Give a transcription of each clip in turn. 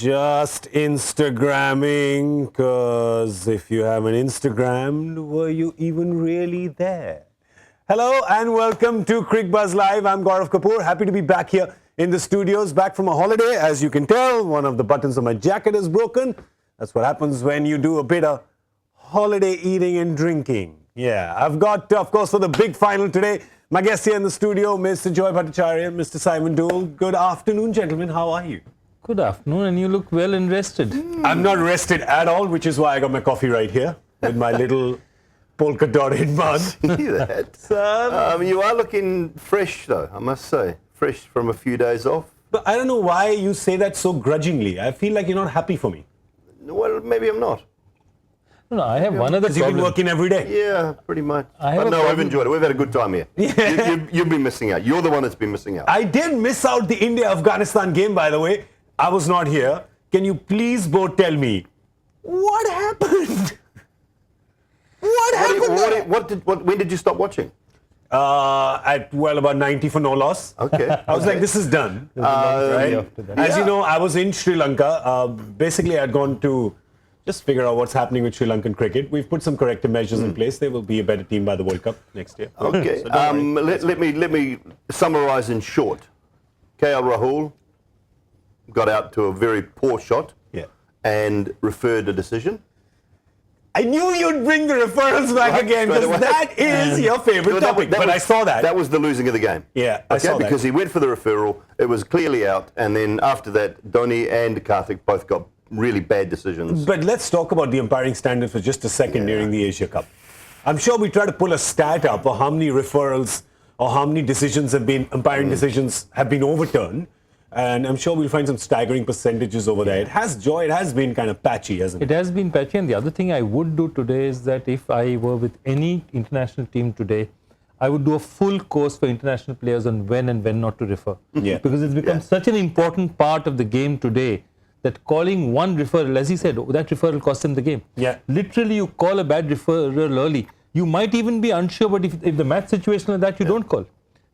Just Instagramming, because if you haven't Instagrammed, were you even really there? Hello and welcome to Cricbuzz Live. I'm Gaurav Kapur. Happy to be back here in the studios, back from a holiday. As you can tell, one of the buttons on my jacket is broken. That's what happens when you do a bit of holiday eating and drinking. Yeah, I've got, of course, for the big final today, my guest here in the studio, Mr. Bhattacharjya, Mr. Simon Doull. Good afternoon, gentlemen. How are you? Good afternoon, and you look well and rested. I'm not rested at all, which is why I got my coffee right here with my little polka dotted mug. See that? You are looking fresh, though, I must say. Fresh from a few days off. But I don't know why you say that so grudgingly. I feel like you're not happy for me. Well, maybe I'm not. No, I have one other problem. Because you've been working every day. Yeah, pretty much. But no, I've enjoyed it. We've had a good time here. Yeah. You've been missing out. You're the one that's been missing out. I did miss out the India-Afghanistan game, by the way. I was not here. Can you please both tell me what happened? What happened? When did you stop watching? At about 90 for no loss. Okay. I was like, this is done. Right? As you know, I was in Sri Lanka. Basically, I'd gone to just figure out what's happening with Sri Lankan cricket. We've put some corrective measures in place. They will be a better team by the World Cup next year. Okay. So let me summarise in short. KL Rahul got out to a very poor shot and referred a decision. I knew you'd bring the referrals back again because that is your favourite topic. But I saw that. That was the losing of the game. Yeah, I saw that. Because he went for the referral. It was clearly out. And then after that, Dhoni and Karthik both got really bad decisions. But let's talk about the umpiring standard for just a second during the Asia Cup. I'm sure we try to pull a stat up of how many referrals or how many decisions have been, umpiring decisions have been overturned. And I'm sure we'll find some staggering percentages over there. It has been kind of patchy, hasn't it? It has been patchy. And the other thing I would do today is that if I were with any international team today, I would do a full course for international players on when and when not to refer. Yeah. Because it's become such an important part of the game today that calling one referral, as he said, that referral cost him the game. Yeah. Literally, you call a bad referral early. You might even be unsure, but if the match situation like that, you don't call.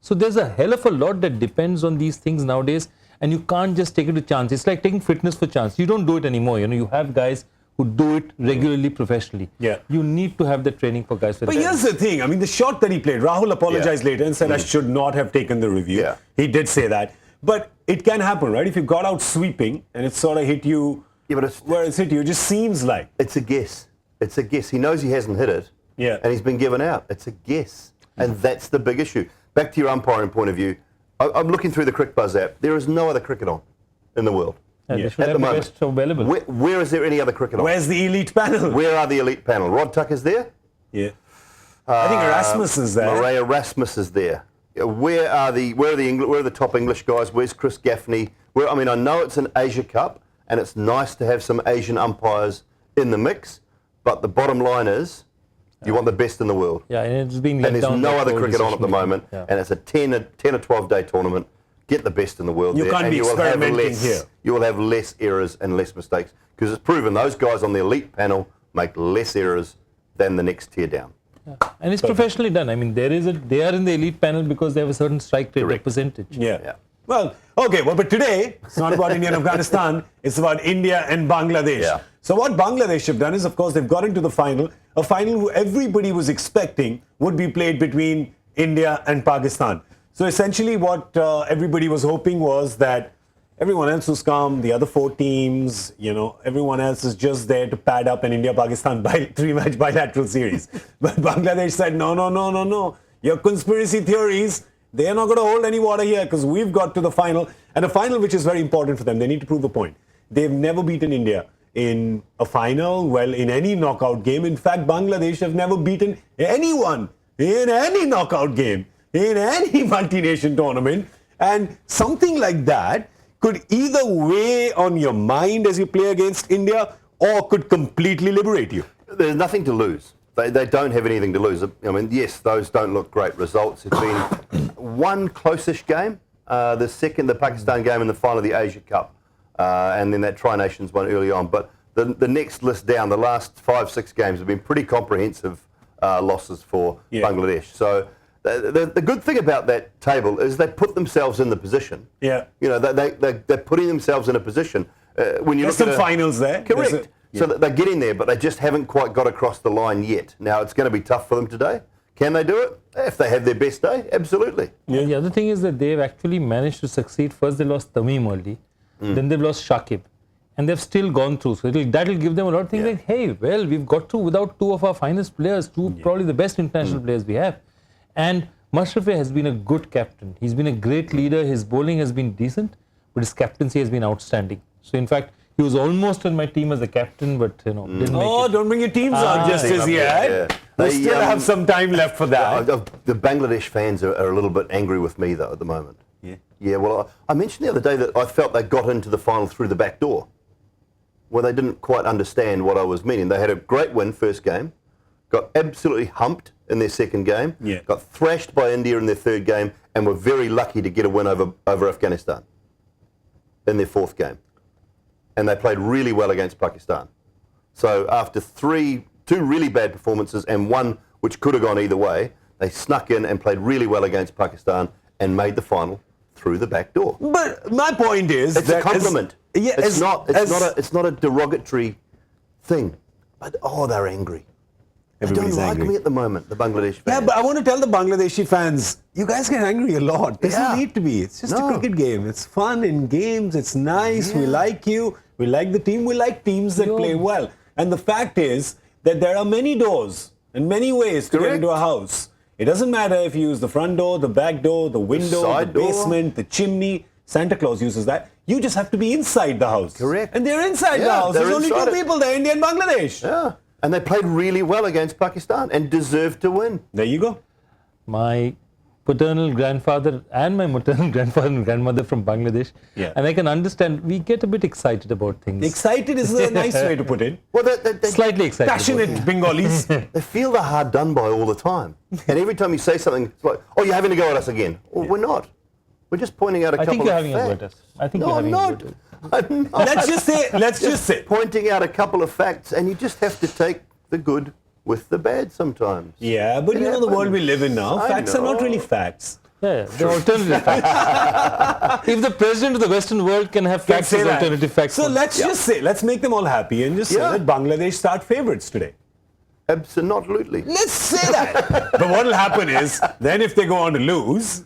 So there's a hell of a lot that depends on these things nowadays. And you can't just take it to chance. It's like taking fitness for chance. You don't do it anymore. You have guys who do it regularly, professionally. Yeah. You need to have the training for guys. But here's the thing. I mean, the shot that he played, Rahul apologized later and said, I should not have taken the review. Yeah. He did say that. But it can happen, right? If you got out sweeping and it sort of hit you where it's hit you, it just seems like. It's a guess. It's a guess. He knows he hasn't hit it. Yeah. And he's been given out. It's a guess. And that's the big issue. Back to your umpiring point of view. I'm looking through the Cricbuzz app. There is no other cricket on in the world. And at the moment. Best available. Where is there any other cricket on? Where's the elite panel? Where are the elite panel? Rod Tucker's there? Yeah. I think Erasmus is there. Murray Erasmus is there. Where are the top English guys? Where's Chris Gaffney? I know it's an Asia Cup and it's nice to have some Asian umpires in the mix, but the bottom line is you want the best in the world. Yeah, and it's being and there's no other cricket on at the moment, and it's a 10 or 12 day tournament. Get the best in the world. You can't be experimenting here. You will have less errors and less mistakes because it's proven those guys on the elite panel make less errors than the next tier down. Yeah. And it's professionally done. I mean, they are in the elite panel because they have a certain strike rate percentage. Yeah. Well, okay. Well, but today it's not about India and Afghanistan. It's about India and Bangladesh. Yeah. So what Bangladesh have done is, of course, they've got into the final, a final who everybody was expecting would be played between India and Pakistan. So essentially what everybody was hoping was that everyone else was calm, the other four teams, everyone else is just there to pad up an India-Pakistan three-match bilateral series. But Bangladesh said, no. Your conspiracy theories, they are not going to hold any water here because we've got to the final. And a final which is very important for them. They need to prove a point. They've never beaten India in a final, in any knockout game. In fact, Bangladesh have never beaten anyone in any knockout game, in any multi-nation tournament. And something like that could either weigh on your mind as you play against India or could completely liberate you. There's nothing to lose. They don't have anything to lose. I mean, yes, those don't look great results. It's been one close-ish game, the Pakistan game in the final of the Asia Cup. And then that Tri-Nations one early on. But the next list down, the last 5-6 games have been pretty comprehensive losses for Bangladesh. So the good thing about that table is they put themselves in the position. Yeah. They're putting themselves in a position. when you There's look some at finals there. Correct. So that they're getting there, but they just haven't quite got across the line yet. Now, it's going to be tough for them today. Can they do it? If they have their best day, absolutely. Yeah. The other thing is that they've actually managed to succeed. First, they lost Tamim early. Then they've lost Shakib. And they've still gone through. So that'll give them a lot of things like, hey, well, we've got through without two of our finest players, probably the best international players we have. And Mashrafe has been a good captain. He's been a great leader. His bowling has been decent, but his captaincy has been outstanding. So, in fact, he was almost on my team as a captain, but, didn't make it. Don't bring your teams on just as yet. Yeah. They still have some time left for that. The Bangladesh fans are a little bit angry with me, though, at the moment. Yeah, well, I mentioned the other day that I felt they got into the final through the back door. Well, they didn't quite understand what I was meaning. They had a great win first game, got absolutely humped in their second game, got thrashed by India in their third game, and were very lucky to get a win over Afghanistan in their fourth game. And they played really well against Pakistan. So after two really bad performances and one which could have gone either way, they snuck in and played really well against Pakistan and made the final through the back door. But my point is It's a compliment. It's not a derogatory thing. But they're angry. They don't Everybody's like angry. me at the moment, the Bangladesh fans. Yeah, but I want to tell the Bangladeshi fans, you guys get angry a lot. Doesn't need to be. It's just a cricket game. It's fun in games. It's nice. We like you. We like the team. We like teams that play well. And the fact is that there are many doors and many ways to get into a house. It doesn't matter if you use the front door, the back door, the window, the basement, the chimney. Santa Claus uses that. You just have to be inside the house. Correct. And they're inside the house. There's only two people there, India and Bangladesh. Yeah. And they played really well against Pakistan and deserved to win. There you go. My paternal grandfather and my maternal grandfather and grandmother from Bangladesh. And I can understand, we get a bit excited about things. Excited is a nice way to put it. Well, Slightly excited. Passionate Bengalis. They feel they're hard done by all the time. And every time you say something, it's like, you're having a go at us again. Well, we're not. We're just pointing out a couple of facts. I think you're having a go at us. I think you're having a go at us. I'm not. Let's just say. Pointing out a couple of facts, and you just have to take the good with the bad sometimes. Yeah, but you know the world we live in now. Facts are not really facts. Yeah, they're alternative facts. If the president of the Western world can have facts as alternative facts. So let's just say, let's make them all happy and just say that Bangladesh start favourites today. Absolutely. Let's say that. But what will happen is, then if they go on to lose,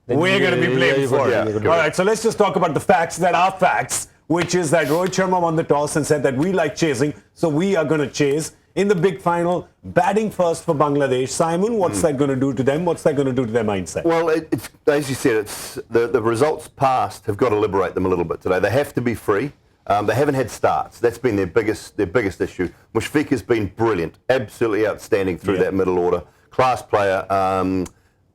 we're going to be blamed for it. All right, so let's just talk about the facts that are facts, which is that Rohit Sharma won the toss and said that we like chasing, so we are going to chase. In the big final, batting first for Bangladesh. Simon, what's that going to do to them? What's that going to do to their mindset? Well, it's as you said, it's the results past have got to liberate them a little bit today. They have to be free. They haven't had starts. That's been their biggest issue. Mushfiq has been brilliant, absolutely outstanding through that middle order. Class player.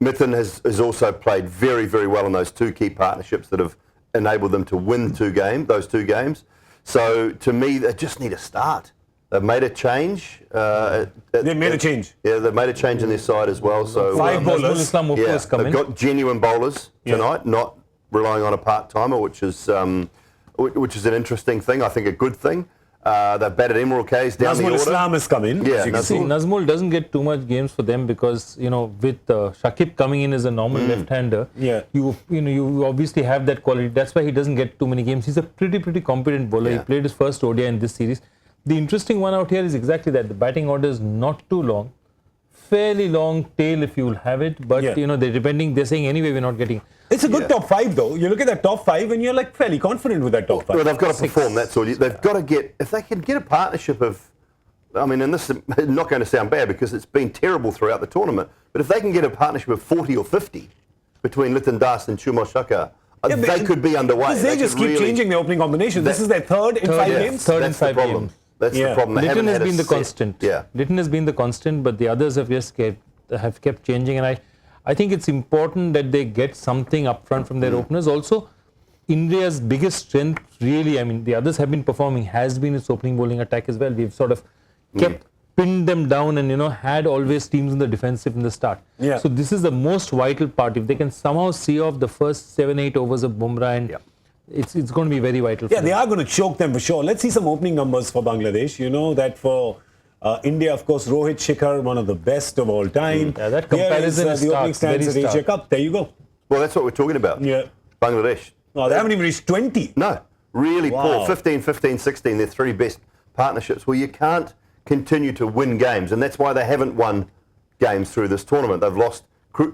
Mithun has also played very, very well in those two key partnerships that have enabled them to win those two games. So to me, they just need a start. They've made a change. They made a change. Yeah, they've made a change in their side as well. So 5 bowlers. They've got genuine bowlers tonight, not relying on a part-timer, which is an interesting thing. I think a good thing. They've batted Emerald K's down the order. Islam has come in. Yeah, Nazmul doesn't get too much games for them because with Shakib coming in as a normal left-hander, you obviously have that quality. That's why he doesn't get too many games. He's a pretty competent bowler. He played his first ODI in this series. The interesting one out here is exactly that. The batting order is not too long, fairly long tail if you will have it. But they're saying anyway we're not getting. It's a good top 5 though. You look at that top 5 and you're like fairly confident with that top 5. Well, they've got to perform. That's all. They've got to get. If they can get a partnership of, and this is not going to sound bad because it's been terrible throughout the tournament. But if they can get a partnership of 40 or 50 between Liton Das and Chumar Shaka. They could be underway. Because they just keep changing the opening combination. This is their third in 5 games? Third in 5 games. That's the problem. Liton has been the constant. Yeah. Liton has been the constant, but the others have just kept changing. And I think it's important that they get something up front from their openers. Also, India's biggest strength, really, the others have been performing, has been its opening bowling attack as well. We've sort of kept pinned them down and, had always teams in the defensive in the start. Yeah. So this is the most vital part. If they can somehow see off the first 7-8 overs of Bumrah, and it's going to be very vital for them. They are going to choke them for sure. Let's see some opening numbers for Bangladesh. You know that for India, of course, Rohit Shikhar, one of the best of all time. Yeah, that comparison is the opening stands at Asia Cup. There you go. Well, that's what we're talking about. Yeah. Bangladesh. No, they haven't even reached 20. No. Really Wow. poor. 15, 15, 16, their three best partnerships. Well, you can't continue to win games, and that's why they haven't won games through this tournament. They've lost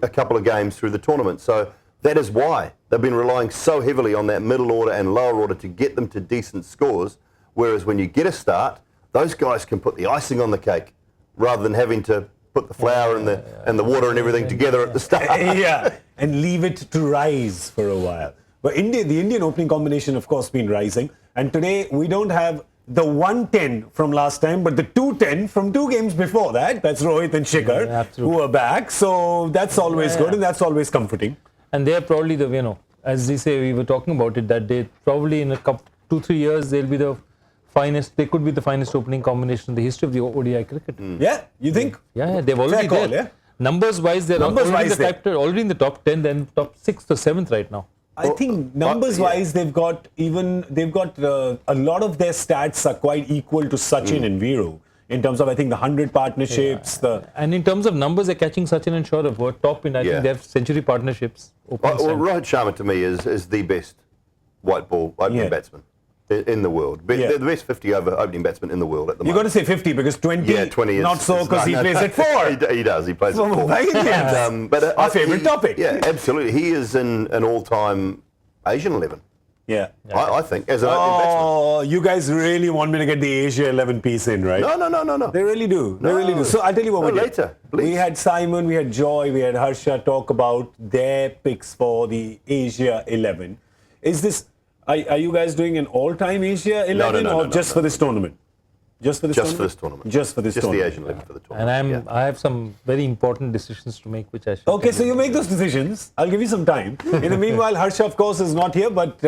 a couple of games through the tournament. So that is why they've been relying so heavily on that middle order and lower order to get them to decent scores, whereas when you get a start, those guys can put the icing on the cake rather than having to put the flour and the water and everything together at the start. Yeah, and leave it to rise for a while. But the Indian opening combination, of course, been rising. And today we don't have the 110 from last time, but the 210 from 2 games before that. That's Rohit and Shikhar who are back. So that's always good and that's always comforting. And they're probably the, as they say, we were talking about it, that they probably in a couple, 2-3 years, they'll be the finest, they could be the finest opening combination in the history of the ODI cricket. Yeah, you think? Yeah, they've already Fair call, there. yeah? Numbers-wise, they're already in the top 10, then top 6th or 7th right now. I think numbers-wise, they've got a lot of their stats are quite equal to Sachin and Viru in terms of, I think, the 100 partnerships. And in terms of numbers, they're catching Sachin and Saurav, who are top in, I think they have century partnerships. Well, Rohit Sharma to me is the best white ball opening batsman in the world. They're the best 50 over opening batsman in the world at the moment. You've got to say 50 because 20 is not so because he plays at 4. He does. He plays at 4. But our favourite topic. Yeah, absolutely. He is in an all-time Asian 11. Yeah. I think, as an opening batsman. Oh, you guys really want me to get the Asia 11 piece in, right? No. They really do. They really do. So I'll tell you what we did. Later, please. We had Simon, we had Joy, we had Harsha talk about their picks for the Asia 11. Is this... Are you guys doing an all-time Asia 11 or just for this tournament? Just for this tournament? For this tournament. Just for this tournament. Just the Asian 11 for the tournament. And I have some very important decisions to make, which I should. Okay, so you make those decisions. I'll give you some time. In the meanwhile, Harsha, of course, is not here, but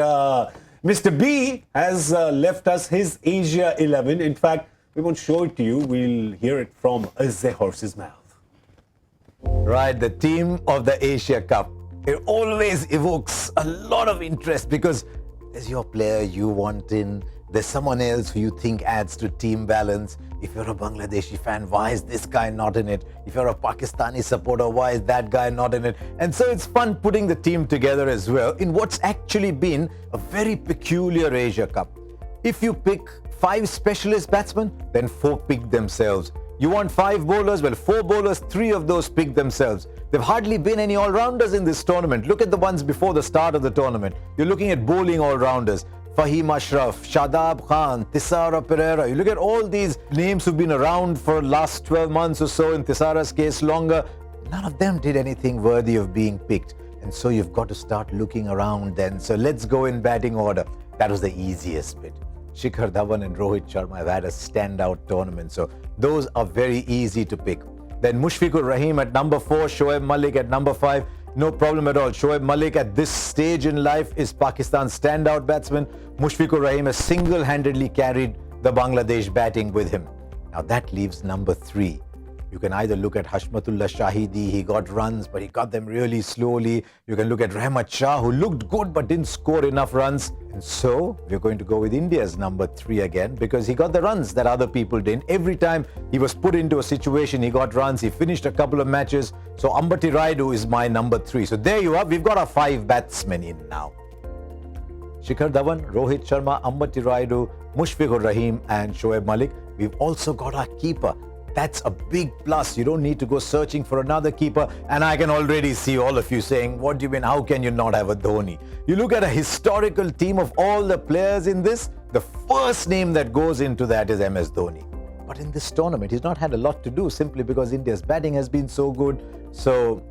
Mr. B has left us his Asia 11. In fact, we won't show it to you. We'll hear it from the horse's mouth. Right, the team of the Asia Cup. It always evokes a lot of interest because there's your player you want in, there's someone else who you think adds to team balance. If you're a Bangladeshi fan, why is this guy not in it? If you're a Pakistani supporter, why is that guy not in it? And so it's fun putting the team together as well in what's actually been a very peculiar Asia Cup. If you pick 5 specialist batsmen, then 4 pick themselves. You want 5 bowlers? Well, 4 bowlers, 3 of those pick themselves. There've hardly been any all-rounders in this tournament. Look at the ones before the start of the tournament. You're looking at bowling all-rounders. Fahim Ashraf, Shadab Khan, Thisara Pereira. You look at all these names who've been around for last 12 months or so, in Thisara's case longer. None of them did anything worthy of being picked. And so you've got to start looking around then. So let's go in batting order. That was the easiest bit. Shikhar Dhawan and Rohit Sharma have had a standout tournament. So those are very easy to pick. Then Mushfiqur Rahim at number 4, Shoaib Malik at number 5. No problem at all. Shoaib Malik at this stage in life is Pakistan's standout batsman. Mushfiqur Rahim has single-handedly carried the Bangladesh batting with him. Now that leaves number 3. You can either look at Hashmatullah Shahidi, he got runs, but he got them really slowly. You can look at Rahmat Shah, who looked good but didn't score enough runs. And so we're going to go with India's number 3 again because he got the runs that other people didn't. Every time he was put into a situation, he got runs. He finished a couple of matches. So Ambati Rayudu is my number 3. So there you are. We've got our 5 batsmen in now. Shikhar Dhawan, Rohit Sharma, Ambati Rayudu, Mushfiqur Rahim and Shoaib Malik. We've also got our keeper. That's a big plus. You don't need to go searching for another keeper. And I can already see all of you saying, what do you mean? How can you not have a Dhoni? You look at a historical team of all the players in this, the first name that goes into that is MS Dhoni. But in this tournament, he's not had a lot to do simply because India's batting has been so good. So,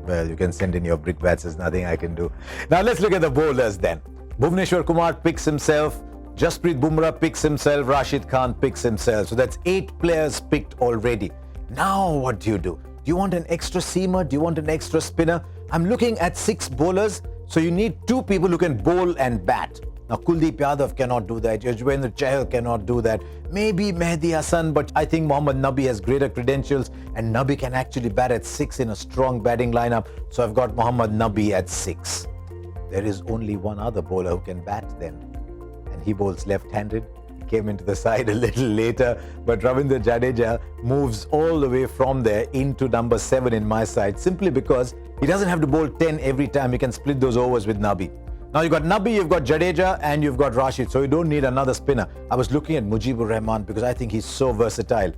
well, you can send in your brick bats. There's nothing I can do. Now let's look at the bowlers then. Bhuvneshwar Kumar picks himself. Jasprit Bumrah picks himself, Rashid Khan picks himself. So that's 8 players picked already. Now what do? Do you want an extra seamer? Do you want an extra spinner? I'm looking at 6 bowlers. So you need 2 people who can bowl and bat. Now Kuldeep Yadav cannot do that. Yajwendra Chahal cannot do that. Maybe Mehdi Hasan, but I think Mohammad Nabi has greater credentials and Nabi can actually bat at 6 in a strong batting lineup. So I've got Mohammad Nabi at 6. There is only one other bowler who can bat then. He bowls left-handed. He came into the side a little later, but Ravindra Jadeja moves all the way from there into number 7 in my side simply because he doesn't have to bowl 10 every time. He can split those overs with Nabi. Now you've got Nabi, you've got Jadeja, and you've got Rashid. So you don't need another spinner. I was looking at Mujibur Rahman because I think he's so versatile.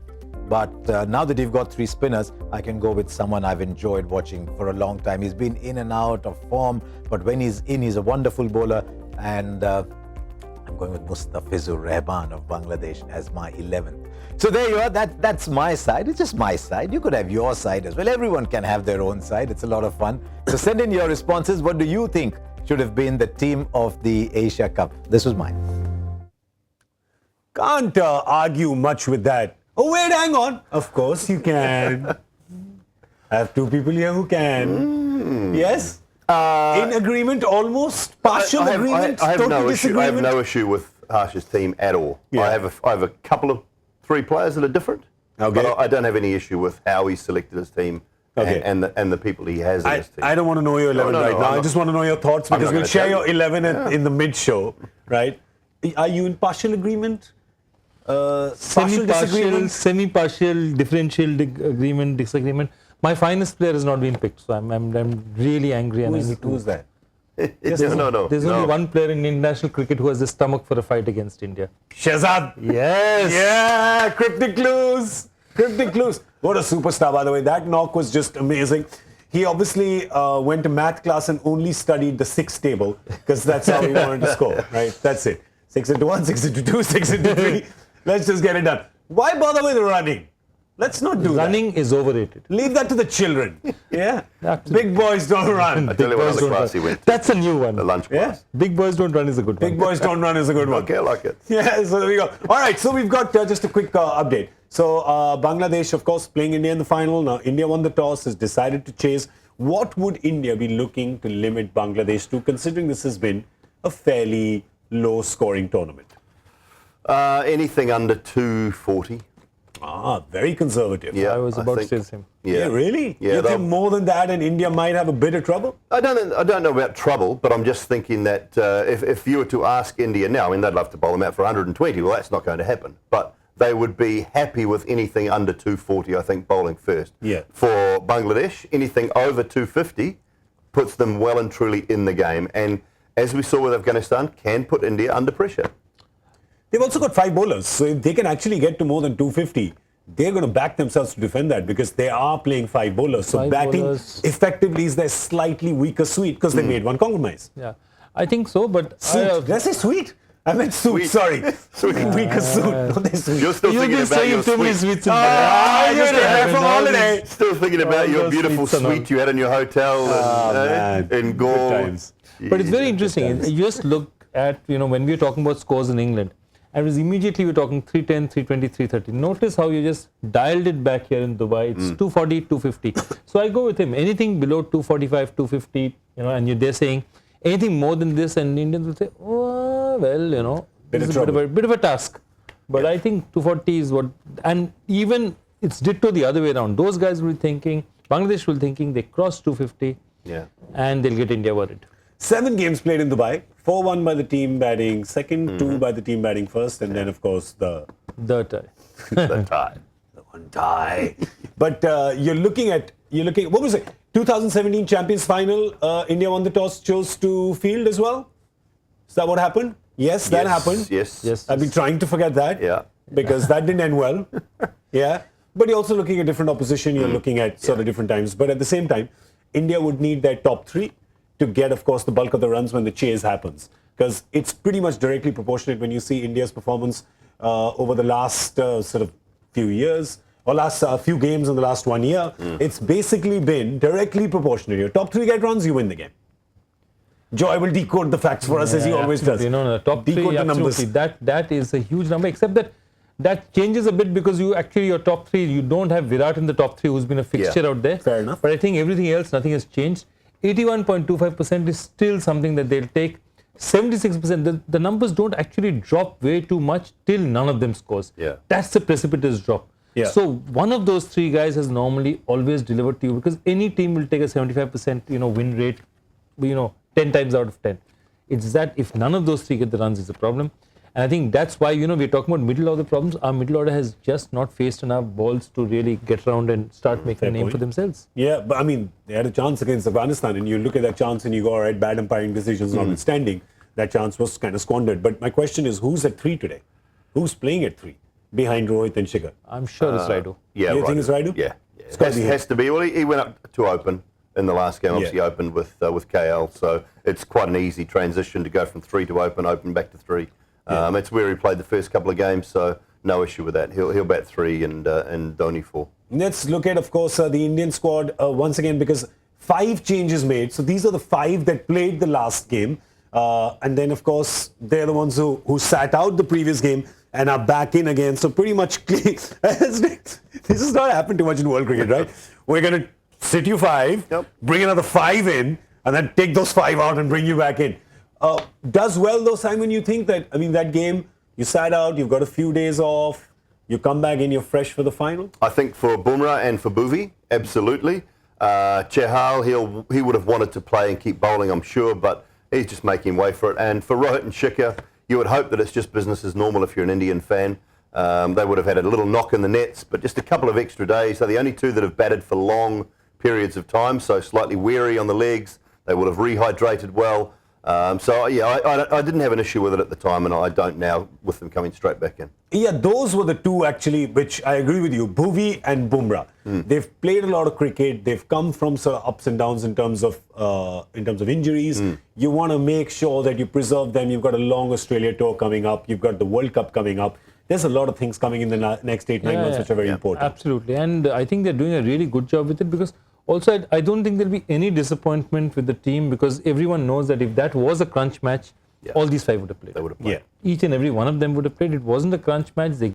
But now that you've got 3 spinners, I can go with someone I've enjoyed watching for a long time. He's been in and out of form, but when he's in, he's a wonderful bowler. And I'm going with Mustafizur Rahman of Bangladesh as my 11th. So there you are. That's my side. It's just my side. You could have your side as well. Everyone can have their own side. It's a lot of fun. So send in your responses. What do you think should have been the team of the Asia Cup? This was mine. Can't argue much with that. Oh, wait, hang on. Of course you can. I have 2 people here who can. Yes? In agreement, almost. Partial agreement, I have total no issue. I disagreement. have no issue with Harsh's team at all. Yeah. I have a couple of 3 players that are different. Okay. But I don't have any issue with how he selected his team Okay. and the people he has in his team. I don't want to know your 11 no, right now. I'm I not- just want to know your thoughts I'm because not we'll gonna share tell your you. 11 in the mid-show, right? Are you in partial agreement? Partial disagreement? Semi-partial, differential agreement, disagreement. My finest player has not been picked, so I'm really angry. And I need to. Who's that? No. There's only one player in international cricket who has the stomach for a fight against India. Shehzad. Yes. Yeah, cryptic clues. Cryptic clues. What a superstar, by the way. That knock was just amazing. He obviously went to math class and only studied the 6 table because that's how he wanted to score, right? That's it. 6 into 1, 6 into 2, 6 into 3. Let's just get it done. Why bother with running? Let's not do Running is overrated. that. Leave that to the children. Yeah. Absolutely. Big boys don't run. I tell you what boys other don't class he run. went to. That's a new one. The lunch Yeah. class. Big boys don't run is a good one. Big boys don't run is a good one. Okay, I like it. Yeah, so there we go. All right, so we've got just a quick update. So Bangladesh, of course, playing India in the final. Now, India won the toss, has decided to chase. What would India be looking to limit Bangladesh to, considering this has been a fairly low-scoring tournament? Anything under 240. Very conservative. Yeah, I was about to think- say the same. Yeah, really? Yeah, you they'll- think more than that and India might have a bit of trouble? I don't know about trouble, but I'm just thinking that if you were to ask India now, I mean, they'd love to bowl them out for 120. Well, that's not going to happen. But they would be happy with anything under 240, I think, bowling first. Yeah. For Bangladesh, anything over 250 puts them well and truly in the game. And as we saw with Afghanistan, can put India under pressure. They've also got 5 bowlers, so if they can actually get to more than 250, they're going to back themselves to defend that because they are playing 5 bowlers. So 5 batting bowlers. effectively is their slightly weaker suite because they made one compromise. Yeah, I think so, but Suit. Did I say sweet? I meant suit, Sweet. sorry. Weaker suit, not their suite. You're still you've thinking been about your saying too many sweet. sweets. I just Yeah, came back from all holiday. these- Still thinking about All your those beautiful sweets and all. suite you had in your hotel man. in Good Gaul. times. But it's very Jeez. interesting. You just look at, when we were talking about scores in England, and it was immediately we're talking 310, 320, 330. Notice how you just dialed it back here in Dubai. It's 240, 250. So I go with him. Anything below 245, 250, and they're saying anything more than this, and Indians will say, oh, well, Bit of this is trouble. a bit of a task. But I think 240 is what, and even it's ditto the other way around. Those guys will be thinking, Bangladesh will be thinking they cross 250, Yeah. and they'll get India worried. 7 games played in Dubai. 4-1 by the team batting second, 2 by the team batting first, and then, of course, the The tie. The tie. one tie. But you're looking, what was it? 2017 Champions Final, India won the toss, chose to field as well? Is that what happened? Yes, that happened. Yes. I've been trying to forget that. Yeah. Because that didn't end well. Yeah. But you're also looking at different opposition. You're looking at sort of different times. But at the same time, India would need their top 3 to get, of course, the bulk of the runs when the chase happens. Because it's pretty much directly proportionate when you see India's performance over the last sort of few years or last few games in the last 1 year. It's basically been directly proportionate. Your top 3 get runs, you win the game. Joy will decode the facts for us as he always does. The top 3, Decode the numbers. absolutely. That is a huge number, except that changes a bit because your top 3, you don't have Virat in the top 3 who's been a fixture out there. Fair enough. But I think everything else, nothing has changed. 81.25% is still something that they'll take. 76%, the numbers don't actually drop way too much till none of them scores. Yeah. That's a precipitous drop. Yeah. So one of those 3 guys has normally always delivered to you because any team will take a 75% win rate, 10 times out of 10. It's that if none of those 3 get the runs is a problem. And I think that's why, we're talking about middle order problems. Our middle order has just not faced enough balls to really get around and start making a name for themselves. Yeah, but I mean, they had a chance against Afghanistan, and you look at that chance and you go, all right, bad umpiring decisions notwithstanding, that chance was kind of squandered. But my question is, who's at 3 today? Who's playing at 3 behind Rohit and Shikhar? I'm sure it's Raidu. Yeah, You think it's Raidu? Yeah. It's gotta be him. Has to be. Well, he went up to open in the last game. Obviously, opened with KL, so it's quite an easy transition to go from 3 to open back to 3. It's where he played the first couple of games, so no issue with that. He'll bat 3 and Dhoni 4. Let's look at, of course, the Indian squad once again, because 5 changes made. So these are the 5 that played the last game. And then, of course, they're the ones who sat out the previous game and are back in again. So pretty much, this has not happened too much in world cricket, right? We're going to sit you 5, bring another 5 in, and then take those 5 out and bring you back in. Does well though, Simon, you think that, I mean, that game, you sat out, you've got a few days off, you come back in, you're fresh for the final? I think for Bumrah and for Bhuvi, absolutely. Chahal, he would have wanted to play and keep bowling, I'm sure, but he's just making way for it. And for Rohit and Shikhar, you would hope that it's just business as normal if you're an Indian fan. They would have had a little knock in the nets, but just a couple of extra days. They're the only 2 that have batted for long periods of time, so slightly weary on the legs. They would have rehydrated well. So, yeah, I didn't have an issue with it at the time, and I don't now with them coming straight back in. Yeah, those were the 2 actually, which I agree with you, Bhuvi and Bumrah. They've played a lot of cricket. They've come from sort of ups and downs in terms of injuries. You want to make sure that you preserve them. You've got a long Australia tour coming up. You've got the World Cup coming up. There's a lot of things coming in the next 8-9 months which are very important. Absolutely. And I think they're doing a really good job with it, because also I don't think there'll be any disappointment with the team, because everyone knows that if that was a crunch match, all these 5 would have played. They would have played. Each and every one of them would have played. It wasn't a crunch match. They